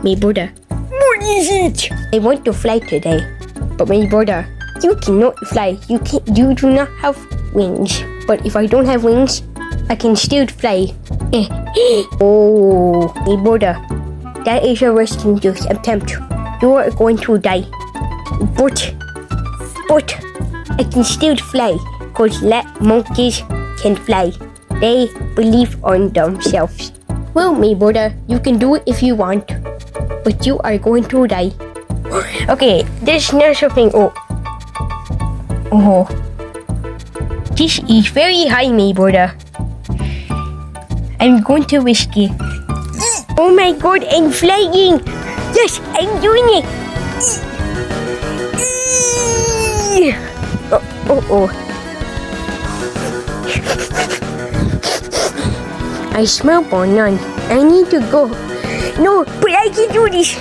my brother. What is it? I want to fly today. But my brother, you cannot fly. You do not have wings. But if I don't have wings, I can still fly. Oh, my brother, that is a risky attempt. You are going to die. But I can still fly, cause monkeys can fly. They believe on themselves. Well, my brother, you can do it if you want, but you are going to die. Okay, there's not something. Oh, this is very high, my brother. I'm going to risk it. Oh my God, I'm flying! Yes, I'm doing it! Oh. I smell banana. I need to go. No, but I can do this.